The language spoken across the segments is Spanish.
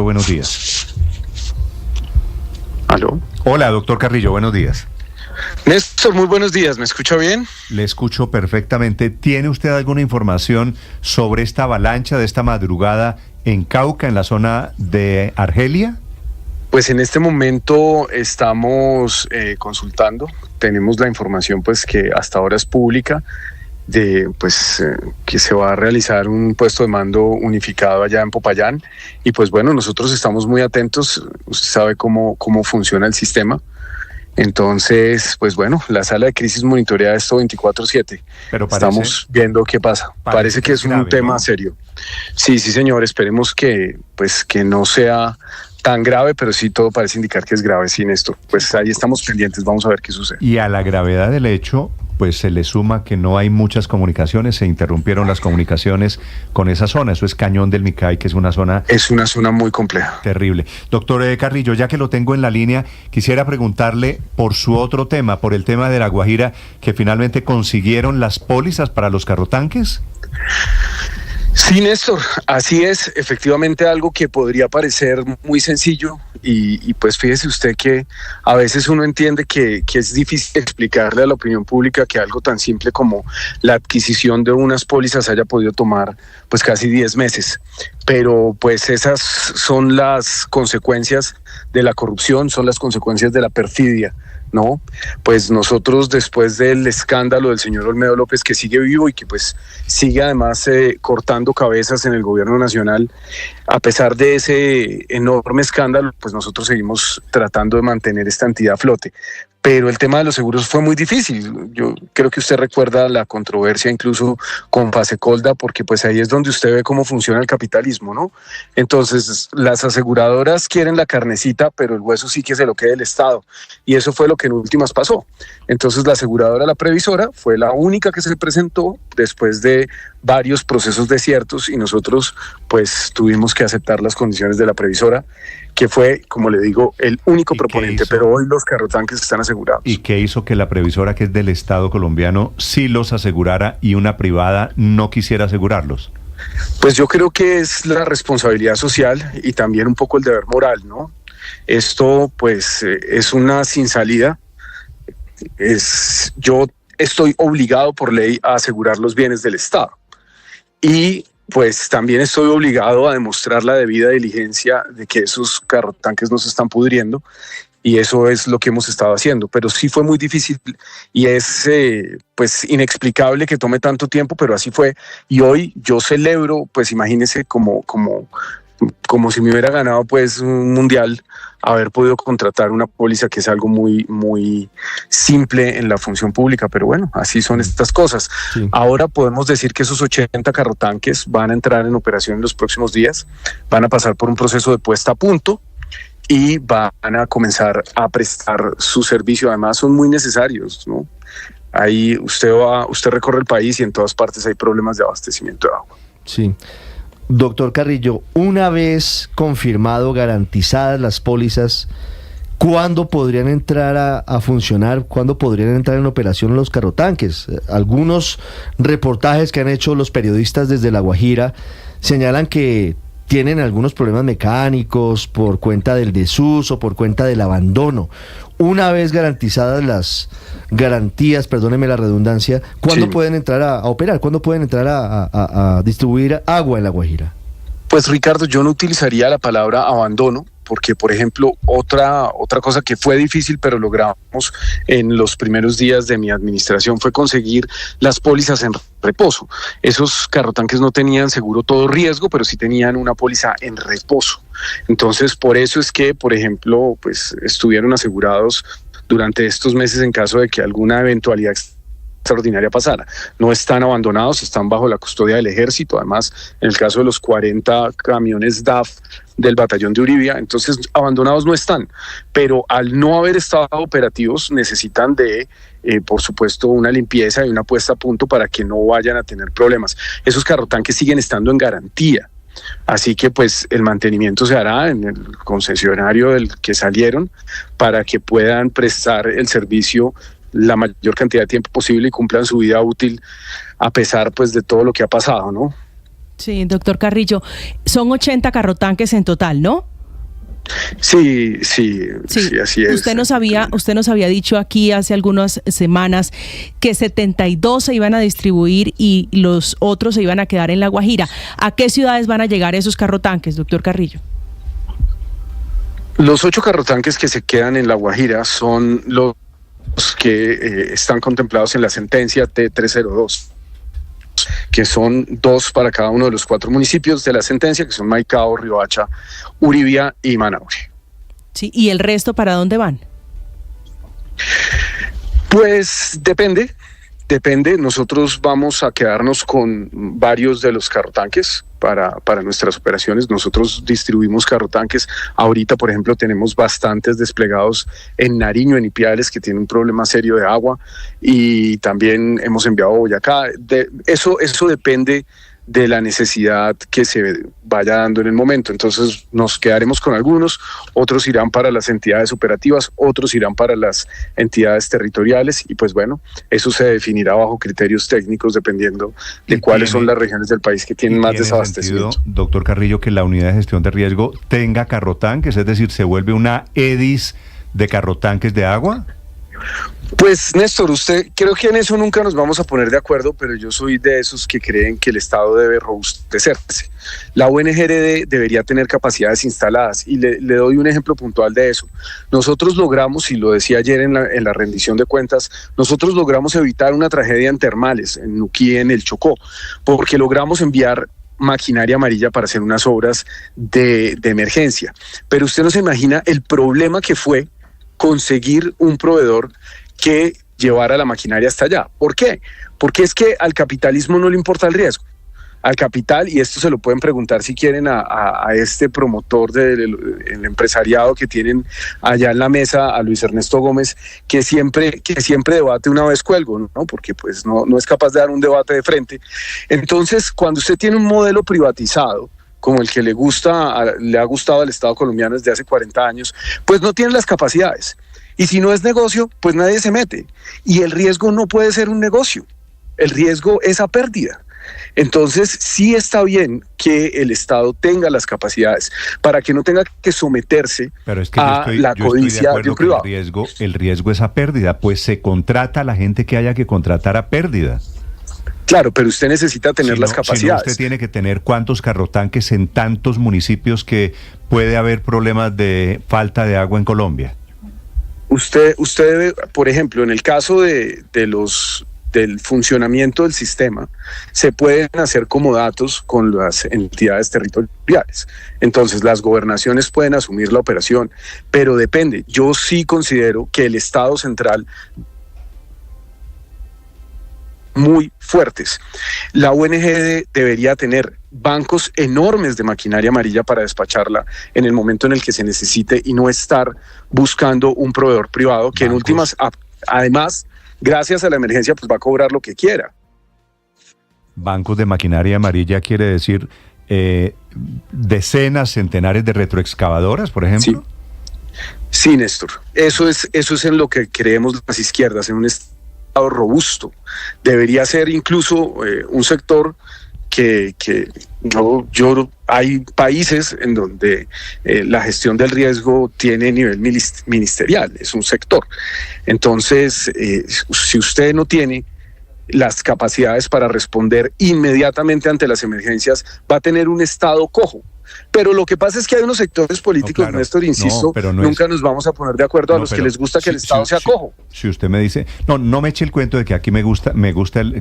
Buenos días. ¿Aló? Hola, doctor Carrillo, buenos días. Néstor, muy buenos días, ¿me escucha bien? Le escucho perfectamente. ¿Tiene usted alguna información sobre esta avalancha de esta madrugada en Cauca, en la zona de Argelia? Pues en este momento estamos consultando, tenemos la información pues que hasta ahora es pública, de que se va a realizar un puesto de mando unificado allá en Popayán, y pues bueno, nosotros estamos muy atentos, usted sabe cómo funciona el sistema. Entonces, pues bueno, la sala de crisis monitorea esto 24/7. Pero estamos viendo qué pasa. Parece que es grave, un tema, ¿no?, serio. Sí, señor, esperemos que no sea tan grave, pero sí todo parece indicar que es grave, sí, Néstor. Pues ahí estamos pendientes, vamos a ver qué sucede. Y a la gravedad del hecho, pues se le suma que no hay muchas comunicaciones, se interrumpieron las comunicaciones con esa zona. Eso es Cañón del Micay, que es una zona... Es una zona muy compleja. Terrible. Doctor Carrillo, ya que lo tengo en la línea, quisiera preguntarle por su otro tema, por el tema de La Guajira, que finalmente consiguieron las pólizas para los carrotanques. Sí, Néstor, así es, efectivamente algo que podría parecer muy sencillo y pues fíjese usted que a veces uno entiende que es difícil explicarle a la opinión pública que algo tan simple como la adquisición de unas pólizas haya podido tomar pues casi 10 meses, pero pues esas son las consecuencias de la corrupción, son las consecuencias de la perfidia, ¿no? Pues nosotros, después del escándalo del señor Olmedo López, que sigue vivo y que pues sigue además cortando cabezas en el gobierno nacional, a pesar de ese enorme escándalo, pues nosotros seguimos tratando de mantener esta entidad a flote. Pero el tema de los seguros fue muy difícil. Yo creo que usted recuerda la controversia incluso con Fasecolda, porque pues ahí es donde usted ve cómo funciona el capitalismo, ¿no? Entonces, las aseguradoras quieren la carnecita, pero el hueso sí que se lo quede el Estado. Y eso fue lo que en últimas pasó. Entonces, la aseguradora, la previsora, fue la única que se presentó después de varios procesos desiertos, y nosotros pues tuvimos que aceptar las condiciones de la previsora, que fue, como le digo, el único proponente, pero hoy los carrotanques están asegurados. ¿Y qué hizo que la previsora, que es del Estado colombiano, sí los asegurara y una privada no quisiera asegurarlos? Pues yo creo que es la responsabilidad social y también un poco el deber moral, ¿no? Esto pues es una sin salida. Yo estoy obligado por ley a asegurar los bienes del Estado. Y pues también estoy obligado a demostrar la debida diligencia de que esos carrotanques no se están pudriendo, y eso es lo que hemos estado haciendo. Pero sí fue muy difícil y es pues inexplicable que tome tanto tiempo, pero así fue. Y hoy yo celebro, pues imagínese como si me hubiera ganado pues un mundial, haber podido contratar una póliza, que es algo muy simple en la función pública, pero bueno, así son estas cosas. Sí. Ahora podemos decir que esos 80 carrotanques van a entrar en operación en los próximos días, van a pasar por un proceso de puesta a punto y van a comenzar a prestar su servicio. Además son muy necesarios, ¿no? Ahí usted recorre el país y en todas partes hay problemas de abastecimiento de agua. Sí. Doctor Carrillo, una vez confirmado, garantizadas las pólizas, ¿cuándo podrían entrar a funcionar? ¿Cuándo podrían entrar en operación los carrotanques? Algunos reportajes que han hecho los periodistas desde La Guajira señalan que tienen algunos problemas mecánicos por cuenta del desuso, por cuenta del abandono. Una vez garantizadas las garantías, perdóneme la redundancia, ¿cuándo pueden entrar a operar? ¿Cuándo pueden entrar a distribuir agua en La Guajira? Pues Ricardo, yo no utilizaría la palabra abandono, porque por ejemplo otra cosa que fue difícil pero logramos en los primeros días de mi administración fue conseguir las pólizas en reposo. Esos carrotanques no tenían seguro todo riesgo, pero sí tenían una póliza en reposo. Entonces por eso es que, por ejemplo, pues estuvieron asegurados durante estos meses en caso de que alguna eventualidad extraordinaria pasara. No están abandonados, están bajo la custodia del ejército. Además, en el caso de los 40 camiones DAF del batallón de Uribia, entonces abandonados no están, pero al no haber estado operativos necesitan de, por supuesto, una limpieza y una puesta a punto para que no vayan a tener problemas. Esos carrotanques siguen estando en garantía, así que pues el mantenimiento se hará en el concesionario del que salieron para que puedan prestar el servicio la mayor cantidad de tiempo posible y cumplan su vida útil a pesar pues de todo lo que ha pasado, ¿no? Sí, doctor Carrillo, son 80 carrotanques en total, ¿no? Sí, así es. Usted nos había dicho aquí hace algunas semanas que 72 se iban a distribuir y los otros se iban a quedar en La Guajira. ¿A qué ciudades van a llegar esos carrotanques, doctor Carrillo? Los 8 carrotanques que se quedan en La Guajira son los que están contemplados en la sentencia T302, que son 2 para cada uno de los 4 municipios de la sentencia, que son Maicao, Riohacha, Uribia y Manaure. Sí, ¿y el resto para dónde van? Pues depende. Nosotros vamos a quedarnos con varios de los carrotanques para nuestras operaciones. Nosotros distribuimos carrotanques. Ahorita, por ejemplo, tenemos bastantes desplegados en Nariño, en Ipiales, que tiene un problema serio de agua, y también hemos enviado a Boyacá. Eso depende de la necesidad que se vaya dando en el momento. Entonces nos quedaremos con algunos, otros irán para las entidades operativas, otros irán para las entidades territoriales, y pues bueno, eso se definirá bajo criterios técnicos dependiendo de cuáles son las regiones del país que tienen más desabastecimiento. Sentido, doctor Carrillo, que la unidad de gestión de riesgo tenga carrotanques, es decir, se vuelve una EDIS de carrotanques de agua. Pues Néstor, creo que en eso nunca nos vamos a poner de acuerdo, pero yo soy de esos que creen que el Estado debe robustecerse. La UNGRD debería tener capacidades instaladas, y le doy un ejemplo puntual de eso. Nosotros logramos, y lo decía ayer en la rendición de cuentas, nosotros logramos evitar una tragedia en Termales, en Nuquí, en el Chocó, porque logramos enviar maquinaria amarilla para hacer unas obras de emergencia. Pero usted no se imagina el problema que fue conseguir un proveedor que llevara la maquinaria hasta allá. ¿Por qué? Porque es que al capitalismo no le importa el riesgo. Al capital, y esto se lo pueden preguntar si quieren a este promotor del empresariado que tienen allá en la mesa, a Luis Ernesto Gómez, que siempre debate una vez cuelgo, ¿no? Porque pues no es capaz de dar un debate de frente. Entonces, cuando usted tiene un modelo privatizado, como el que le ha gustado al Estado colombiano desde hace 40 años, pues no tiene las capacidades. Y si no es negocio, pues nadie se mete. Y el riesgo no puede ser un negocio. El riesgo es a pérdida. Entonces, sí está bien que el Estado tenga las capacidades para que no tenga que someterse a la codicia de un privado. El riesgo es a pérdida, pues se contrata a la gente que haya que contratar a pérdida. Claro, pero usted necesita tener las capacidades. Usted tiene que tener cuántos carrotanques en tantos municipios que puede haber problemas de falta de agua en Colombia. Usted debe, por ejemplo, en el caso del funcionamiento del sistema, se pueden hacer comodatos con las entidades territoriales. Entonces, las gobernaciones pueden asumir la operación, pero depende. Yo sí considero que el Estado central muy fuertes. La UNGD debería tener bancos enormes de maquinaria amarilla para despacharla en el momento en el que se necesite, y no estar buscando un proveedor privado que en últimas, además, gracias a la emergencia, pues va a cobrar lo que quiera. Bancos de maquinaria amarilla quiere decir decenas, centenares de retroexcavadoras, por ejemplo. Sí, Néstor. Eso es en lo que creemos las izquierdas, en un Estado robusto. Debería ser incluso un sector que hay países en donde la gestión del riesgo tiene nivel ministerial, es un sector. Entonces, si usted no tiene las capacidades para responder inmediatamente ante las emergencias, va a tener un Estado cojo. Pero lo que pasa es que hay unos sectores políticos, Néstor, insisto, nunca nos vamos a poner de acuerdo a los que les gusta que el Estado sea cojo. Si usted me dice, no me eche el cuento de que aquí me gusta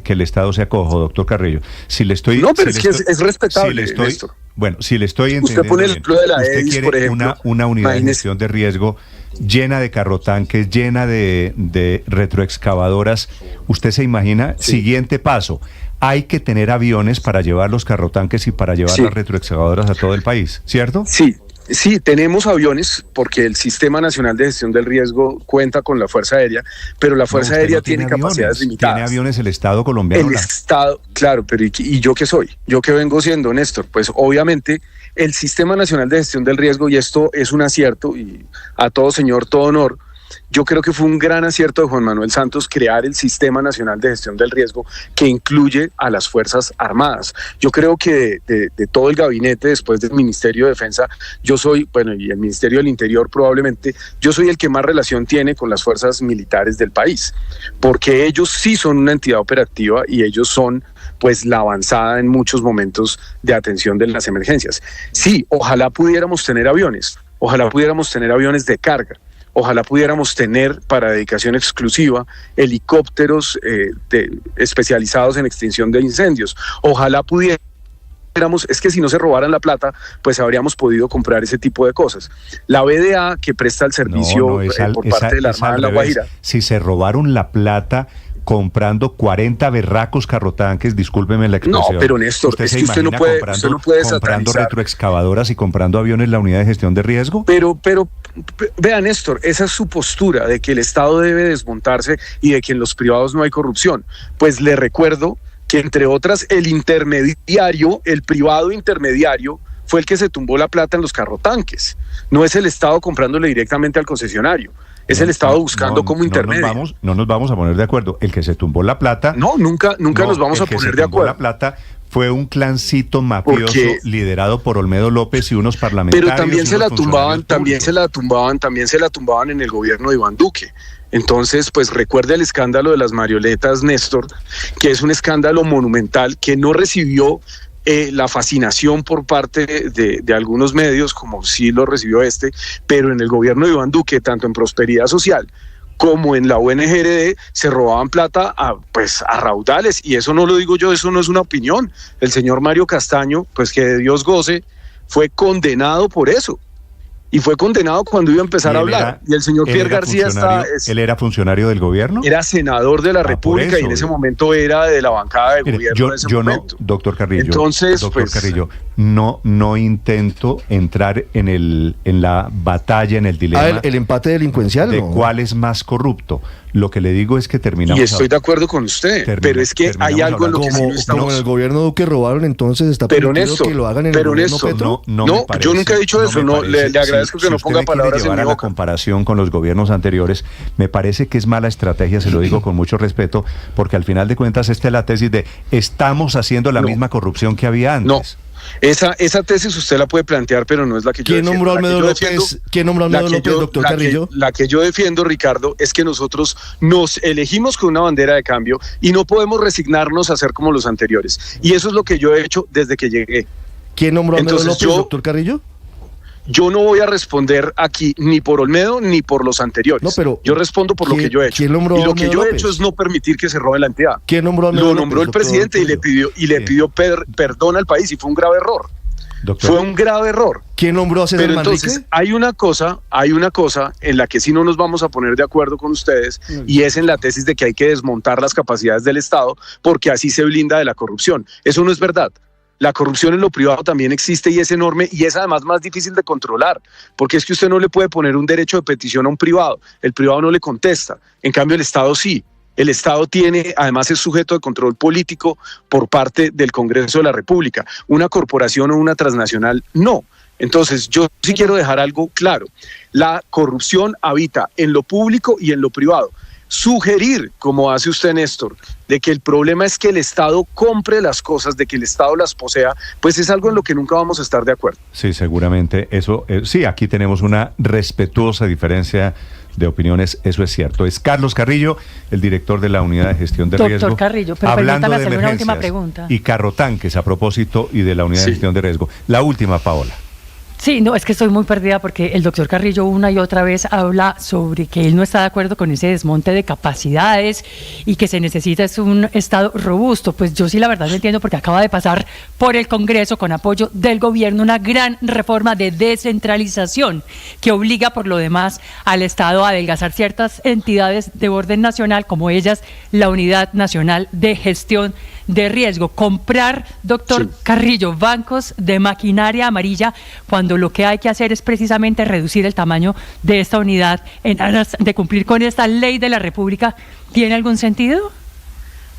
que el Estado sea cojo, doctor Carrillo. Es respetable, Néstor. Bueno, si le estoy entendiendo usted pone el ejemplo de la usted EDIS, quiere por ejemplo, una unidad de gestión de riesgo llena de carrotanques, llena de retroexcavadoras. ¿Usted se imagina? Sí. Siguiente paso. Hay que tener aviones para llevar los carrotanques y para llevar las retroexcavadoras a todo el país, ¿cierto? Sí, tenemos aviones porque el Sistema Nacional de Gestión del Riesgo cuenta con la Fuerza Aérea, pero la Fuerza Aérea tiene capacidades limitadas. ¿Tiene aviones el Estado colombiano? El Estado, claro, pero ¿y yo qué soy? ¿Yo qué vengo siendo, Néstor? Pues obviamente el Sistema Nacional de Gestión del Riesgo, y esto es un acierto, y a todo señor, todo honor, yo creo que fue un gran acierto de Juan Manuel Santos crear el Sistema Nacional de Gestión del Riesgo, que incluye a las Fuerzas Armadas. Yo creo que de todo el gabinete, después del Ministerio de Defensa, yo soy, bueno, y el Ministerio del Interior probablemente, yo soy el que más relación tiene con las fuerzas militares del país, porque ellos sí son una entidad operativa y ellos son pues la avanzada en muchos momentos de atención de las emergencias. Sí, ojalá pudiéramos tener aviones de carga, ojalá pudiéramos tener para dedicación exclusiva helicópteros especializados en extinción de incendios, ojalá pudiéramos, es que si no se robaran la plata, pues habríamos podido comprar ese tipo de cosas. La BDA, que presta el servicio por parte de la Armada de La Guajira. Si se robaron la plata comprando 40 berracos carrotanques, discúlpeme la expresión. No, pero Néstor, es que usted no puede comprando retroexcavadoras y comprando aviones la unidad de gestión de riesgo. Pero vea, Néstor, esa es su postura de que el Estado debe desmontarse y de que en los privados no hay corrupción. Pues le recuerdo que, entre otras, el privado intermediario fue el que se tumbó la plata en los carrotanques. No es el Estado comprándole directamente al concesionario. Es el Estado buscando como intermedio. No nos vamos a poner de acuerdo. El que se tumbó la plata... Nunca nos vamos a poner de acuerdo. La plata fue un clancito mafioso liderado por Olmedo López y unos parlamentarios. Pero también se la tumbaban en el gobierno de Iván Duque. Entonces, pues recuerde el escándalo de las marionetas, Néstor, que es un escándalo monumental que no recibió la fascinación por parte de algunos medios, como sí lo recibió pero en el gobierno de Iván Duque, tanto en Prosperidad Social como en la ONGRD, se robaban plata a raudales, y eso no lo digo yo, eso no es una opinión. El señor Mario Castaño, pues que de Dios goce, fue condenado por eso. Y fue condenado cuando iba a empezar a hablar. Y el señor Pierre García ¿Él era funcionario del gobierno? Era senador de la República y en ese momento era de la bancada de gobierno de ese momento. No, doctor Carrillo. Entonces, Carrillo, no intento entrar en la batalla, en el dilema. El empate delincuencial. De cuál es más corrupto. Lo que le digo es que terminamos... Y estoy de acuerdo con usted, pero es que hay algo en lo que sí no estamos... Como en el gobierno Duque robaron, entonces está permitido que lo hagan en el gobierno Petro. No, yo nunca he dicho eso, le agradezco que no ponga palabras en mi boca. La comparación con los gobiernos anteriores, me parece que es mala estrategia, se lo digo con mucho respeto, porque al final de cuentas esta es la tesis de estamos haciendo la misma corrupción que había antes. No. Esa tesis usted la puede plantear, pero no es la que yo defiendo. ¿Quién nombró a Olmedo López, doctor Carrillo? La que yo defiendo, Ricardo, es que nosotros nos elegimos con una bandera de cambio y no podemos resignarnos a ser como los anteriores. Y eso es lo que yo he hecho desde que llegué. ¿Quién nombró a Olmedo López, doctor Carrillo? Yo no voy a responder aquí ni por Olmedo ni por los anteriores. No, pero yo respondo por lo que yo he hecho. Y lo que yo he hecho es no permitir que se robe la entidad. ¿Quién nombró a Olmedo López? Lo nombró el presidente y le pidió perdón al país, y fue un grave error. Doctor. Fue un grave error. ¿Quién nombró a César Manrique? Entonces, hay una cosa en la que sí no nos vamos a poner de acuerdo con ustedes, y es en la tesis de que hay que desmontar las capacidades del Estado porque así se blinda de la corrupción. Eso no es verdad. La corrupción en lo privado también existe y es enorme, y es además más difícil de controlar, porque es que usted no le puede poner un derecho de petición a un privado, el privado no le contesta, en cambio el Estado sí. El Estado además es sujeto de control político por parte del Congreso de la República. Una corporación o una transnacional no. Entonces, yo sí quiero dejar algo claro. La corrupción habita en lo público y en lo privado. Sugerir, como hace usted, Néstor, de que el problema es que el Estado compre las cosas, de que el Estado las posea, pues es algo en lo que nunca vamos a estar de acuerdo. Sí, seguramente. Eso, sí, aquí tenemos una respetuosa diferencia de opiniones, eso es cierto. Es Carlos Carrillo, el director de la Unidad de Gestión de Riesgo. Doctor Carrillo, pero hablando de una última pregunta. Y carrotanques a propósito y de la Unidad de Gestión de Riesgo. La última, Paola. Sí, no, es que estoy muy perdida porque el doctor Carrillo una y otra vez habla sobre que él no está de acuerdo con ese desmonte de capacidades y que se necesita es un Estado robusto. Pues yo sí la verdad no entiendo, porque acaba de pasar por el Congreso con apoyo del gobierno una gran reforma de descentralización que obliga por lo demás al Estado a adelgazar ciertas entidades de orden nacional, como ellas la Unidad Nacional de Gestión de Riesgo. Comprar, doctor Carrillo, bancos de maquinaria amarilla cuando lo que hay que hacer es precisamente reducir el tamaño de esta unidad en aras de cumplir con esta ley de la República, ¿tiene algún sentido?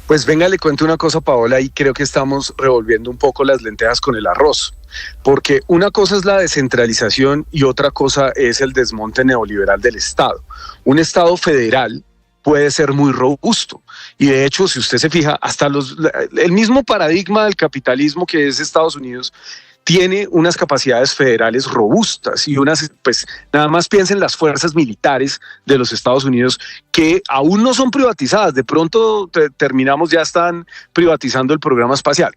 Pues venga, le cuento una cosa, Paola, y creo que estamos revolviendo un poco las lentejas con el arroz, porque una cosa es la descentralización y otra cosa es el desmonte neoliberal del Estado. Un Estado federal puede ser muy robusto, y de hecho, si usted se fija, hasta el mismo paradigma del capitalismo que es Estados Unidos tiene unas capacidades federales robustas y pues nada más piensen las fuerzas militares de los Estados Unidos que aún no son privatizadas, de pronto terminamos, ya están privatizando el programa espacial,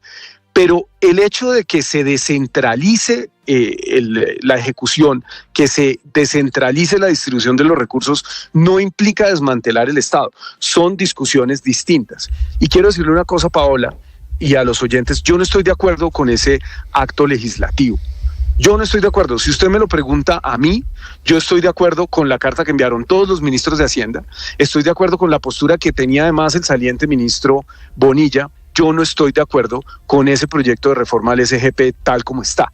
pero el hecho de que se descentralice la ejecución, que se descentralice la distribución de los recursos, no implica desmantelar el Estado, son discusiones distintas. Y quiero decirle una cosa, Paola, y a los oyentes, yo no estoy de acuerdo con ese acto legislativo. Yo no estoy de acuerdo. Si usted me lo pregunta a mí, yo estoy de acuerdo con la carta que enviaron todos los ministros de Hacienda, estoy de acuerdo con la postura que tenía además el saliente ministro Bonilla. Yo no estoy de acuerdo con ese proyecto de reforma al SGP tal como está.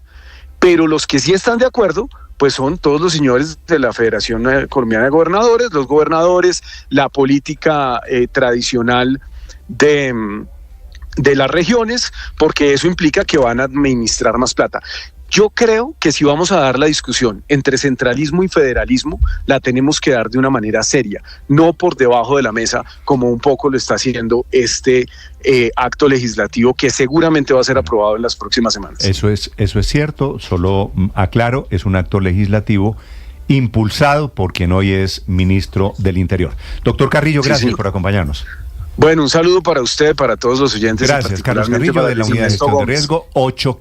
Pero los que sí están de acuerdo, pues son todos los señores de la Federación Colombiana de Gobernadores, los gobernadores, la política tradicional de las regiones, porque eso implica que van a administrar más plata. Yo creo que si vamos a dar la discusión entre centralismo y federalismo, la tenemos que dar de una manera seria, no por debajo de la mesa, como un poco lo está haciendo este acto legislativo que seguramente va a ser aprobado en las próximas semanas. Eso es cierto, solo aclaro, es un acto legislativo impulsado por quien hoy es ministro del Interior. Doctor Carrillo, gracias por acompañarnos. Bueno, un saludo para usted, para todos los oyentes. Gracias, Carlos Carrillo, de la Unidad de Gestión de Riesgo 8.